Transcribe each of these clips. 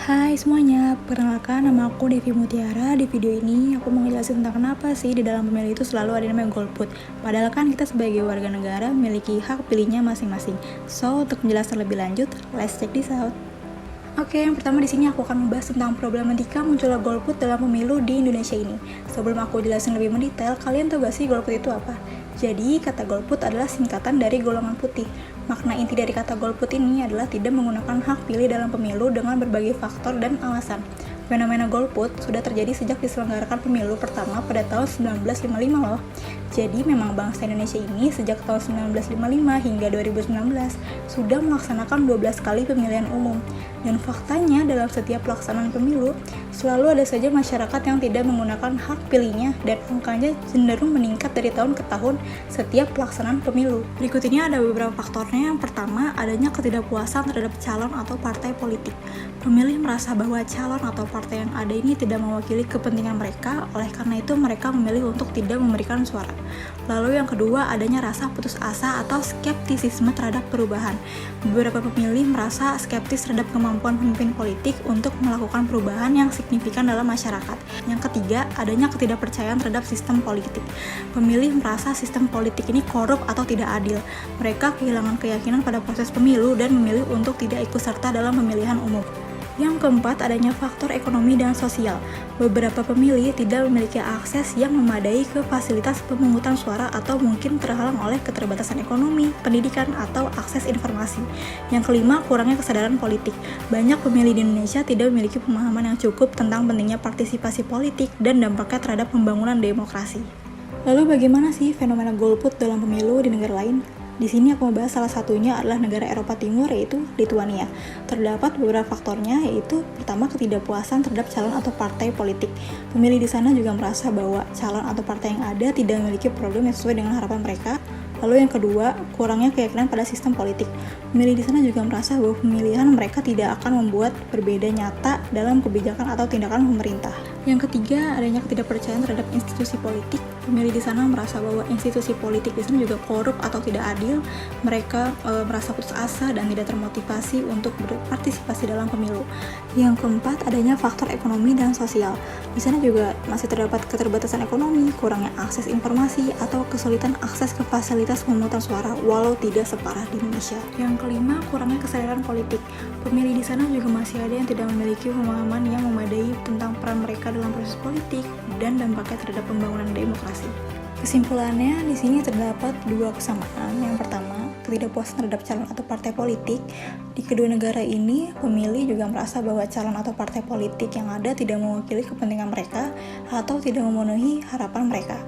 Hai semuanya, perkenalkan nama aku Devi Mutiara. Di video ini aku mau ngejelasin tentang kenapa sih di dalam pemilu itu selalu ada namanya golput. Padahal kan kita sebagai warga negara memiliki hak pilihnya masing-masing. So, untuk penjelasan lebih lanjut, let's check this out. Oke, yang pertama di sini aku akan membahas tentang problematika munculnya golput dalam pemilu di Indonesia ini. Sebelum aku jelasin lebih mendetail, kalian tahu gak sih golput itu apa? Jadi, kata golput adalah singkatan dari golongan putih. Makna inti dari kata golput ini adalah tidak menggunakan hak pilih dalam pemilu dengan berbagai faktor dan alasan. Fenomena golput sudah terjadi sejak diselenggarakan pemilu pertama pada tahun 1955 loh. Jadi memang bangsa Indonesia ini sejak tahun 1955 hingga 2019 sudah melaksanakan 12 kali pemilihan umum. Dan faktanya dalam setiap pelaksanaan pemilu selalu ada saja masyarakat yang tidak menggunakan hak pilihnya dan angkanya cenderung meningkat dari tahun ke tahun setiap pelaksanaan pemilu. Berikut ini ada beberapa faktornya. Yang pertama, adanya ketidakpuasan terhadap calon atau partai politik. Pemilih merasa bahwa calon atau partai yang ada ini tidak mewakili kepentingan mereka, oleh karena itu mereka memilih untuk tidak memberikan suara. Lalu yang kedua, adanya rasa putus asa atau skeptisisme terhadap perubahan. Beberapa pemilih merasa skeptis terhadap kemampuan pemimpin politik untuk melakukan perubahan yang signifikan dalam masyarakat. Yang ketiga, adanya ketidakpercayaan terhadap sistem politik. Pemilih merasa sistem politik ini korup atau tidak adil. Mereka kehilangan keyakinan pada proses pemilu dan memilih untuk tidak ikut serta dalam pemilihan umum. Yang keempat, adanya faktor ekonomi dan sosial. Beberapa pemilih tidak memiliki akses yang memadai ke fasilitas pemungutan suara atau mungkin terhalang oleh keterbatasan ekonomi, pendidikan, atau akses informasi. Yang kelima, kurangnya kesadaran politik. Banyak pemilih di Indonesia tidak memiliki pemahaman yang cukup tentang pentingnya partisipasi politik dan dampaknya terhadap pembangunan demokrasi. Lalu bagaimana sih fenomena golput dalam pemilu di negara lain? Di sini aku membahas salah satunya adalah negara Eropa Timur, yaitu Lituania. Terdapat beberapa faktornya, yaitu pertama, ketidakpuasan terhadap calon atau partai politik. Pemilih di sana juga merasa bahwa calon atau partai yang ada tidak memiliki program yang sesuai dengan harapan mereka. Lalu yang kedua, kurangnya keyakinan pada sistem politik. Pemilih di sana juga merasa bahwa pemilihan mereka tidak akan membuat berbeda nyata dalam kebijakan atau tindakan pemerintah. Yang ketiga, adanya ketidakpercayaan terhadap institusi politik. Pemilih di sana merasa bahwa institusi politik di sana juga korup atau tidak adil. Mereka merasa putus asa dan tidak termotivasi untuk berpartisipasi dalam pemilu. Yang keempat, adanya faktor ekonomi dan sosial. Di sana juga masih terdapat keterbatasan ekonomi, kurangnya akses informasi, atau kesulitan akses ke fasilitas pemungutan suara walau tidak separah di Indonesia. Yang kelima, kurangnya kesadaran politik. Pemilih di sana juga masih ada yang tidak memiliki pemahaman yang memadai tentang peran mereka dalam proses politik dan dampaknya terhadap pembangunan demokrasi. Kesimpulannya, di sini terdapat dua kesamaan. Yang pertama, ketidakpuasan terhadap calon atau partai politik. Di kedua negara ini, pemilih juga merasa bahwa calon atau partai politik yang ada tidak mewakili kepentingan mereka atau tidak memenuhi harapan mereka.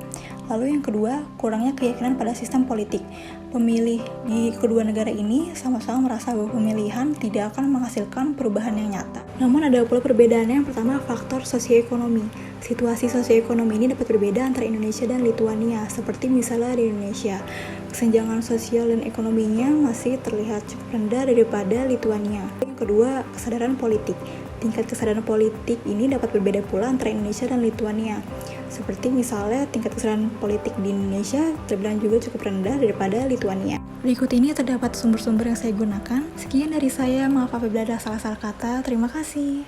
Lalu yang kedua, kurangnya keyakinan pada sistem politik. Pemilih di kedua negara ini sama-sama merasa bahwa pemilihan tidak akan menghasilkan perubahan yang nyata. Namun ada pula perbedaannya. Yang pertama, faktor sosioekonomi. Situasi sosioekonomi ini dapat berbeda antara Indonesia dan Lituania. Seperti misalnya di Indonesia, kesenjangan sosial dan ekonominya masih terlihat cukup rendah daripada Lituania. Yang kedua, kesadaran politik. Tingkat kesadaran politik ini dapat berbeda pula antara Indonesia dan Lituania. Seperti misalnya tingkat kesadaran politik di Indonesia terbilang juga cukup rendah daripada Lituania. Berikut ini terdapat sumber-sumber yang saya gunakan. Sekian dari saya, maaf apabila ada salah-salah kata. Terima kasih.